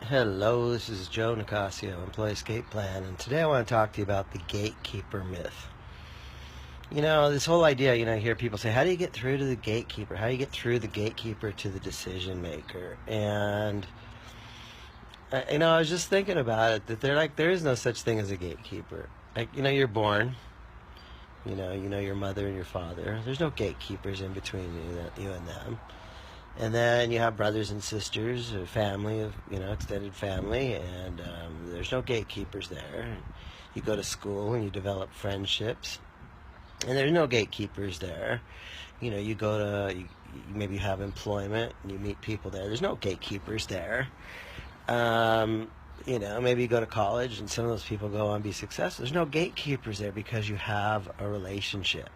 Hello, this is Joe Nicassio, Employee Escape Plan, and today I want to talk to you about the gatekeeper myth. This whole idea, I hear people say, how do you get through to the gatekeeper? How do you get through the gatekeeper to the decision maker? And, I was just thinking about it, that they're like, there is no such thing as a gatekeeper. Like, you're born, you know your mother and your father. There's no gatekeepers in between you and them. And then you have brothers and sisters, a family of, extended family, and there's no gatekeepers there. You go to school and you develop friendships, and there's no gatekeepers there. Maybe you have employment and you meet people there. There's no gatekeepers there. Maybe you go to college and some of those people go on to be successful. There's no gatekeepers there because you have a relationship.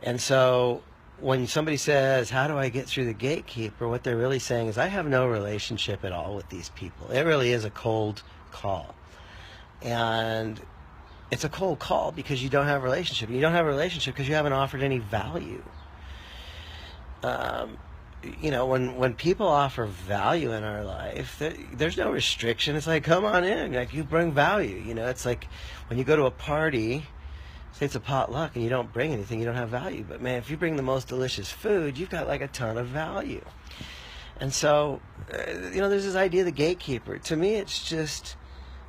And so when somebody says, how do I get through the gatekeeper, what they're really saying is, I have no relationship at all with these people. It really is a cold call. And it's a cold call because you don't have a relationship. You don't have a relationship because you haven't offered any value. When people offer value in our life, there's no restriction. It's like, come on in. Like, you bring value. It's like when you go to a party, say it's a potluck and you don't bring anything, you don't have value. But man, if you bring the most delicious food, you've got like a ton of value. And so, there's this idea of the gatekeeper. To me, it's just,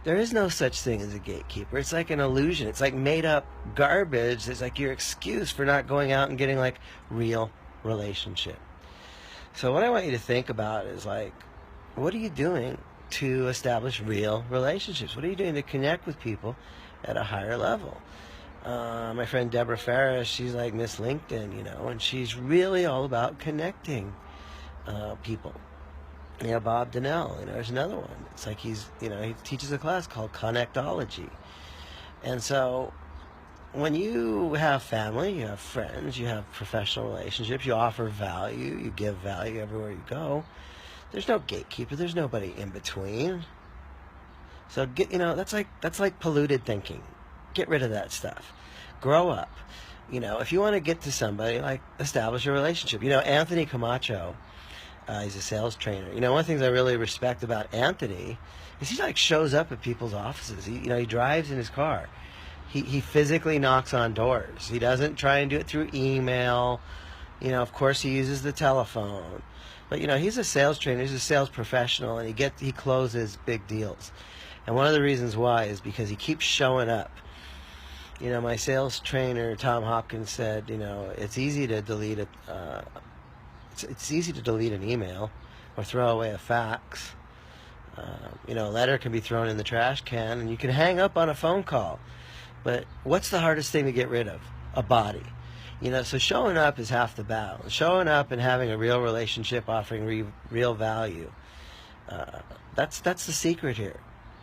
there is no such thing as a gatekeeper. It's like an illusion. It's like made up garbage. It's like your excuse for not going out and getting like real relationship. So what I want you to think about is like, what are you doing to establish real relationships? What are you doing to connect with people at a higher level? My friend Deborah Ferris, she's like Miss LinkedIn, and she's really all about connecting people. Bob Donnell, there's another one. It's like he teaches a class called Connectology. And so when you have family, you have friends, you have professional relationships, you offer value, you give value everywhere you go, there's no gatekeeper, there's nobody in between. So that's like polluted thinking. Get rid of that stuff. Grow up. If you want to get to somebody, like, establish a relationship. Anthony Camacho, he's a sales trainer. One of the things I really respect about Anthony is he like shows up at people's offices. He drives in his car. He physically knocks on doors. He doesn't try and do it through email. Of course he uses the telephone. But he's a sales trainer, he's a sales professional, and he closes big deals. And one of the reasons why is because he keeps showing up. My sales trainer Tom Hopkins said, it's easy to delete it's easy to delete an email or throw away a fax. A letter can be thrown in the trash can, and you can hang up on a phone call. But what's the hardest thing to get rid of? A body. So showing up is half the battle. Showing up and having a real relationship, offering real value. That's the secret here.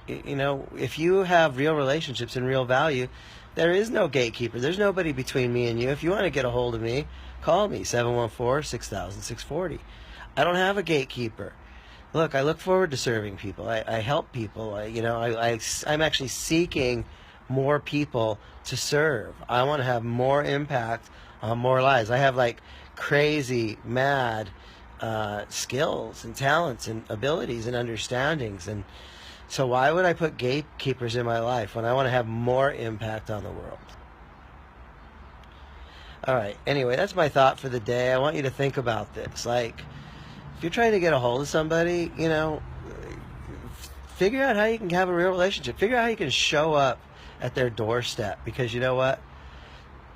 If you have real relationships and real value, there is no gatekeeper. There's nobody between me and you. If you want to get a hold of me, call me, 714-6000-640. I don't have a gatekeeper. Look, I look forward to serving people. I help people. I'm actually seeking more people to serve. I want to have more impact on more lives. I have like crazy, mad skills and talents and abilities and understandings. And so why would I put gatekeepers in my life when I want to have more impact on the world? All right. Anyway, that's my thought for the day. I want you to think about this. Like, if you're trying to get a hold of somebody, figure out how you can have a real relationship. Figure out how you can show up at their doorstep. Because you know what?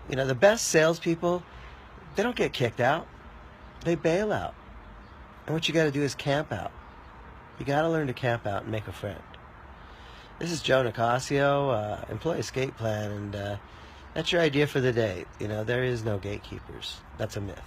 The best salespeople, they don't get kicked out. They bail out. And what you got to do is camp out. You got to learn to camp out and make a friend. This is Joe Nicassio, Employee Escape Plan, and that's your idea for the day. There is no gatekeepers. That's a myth.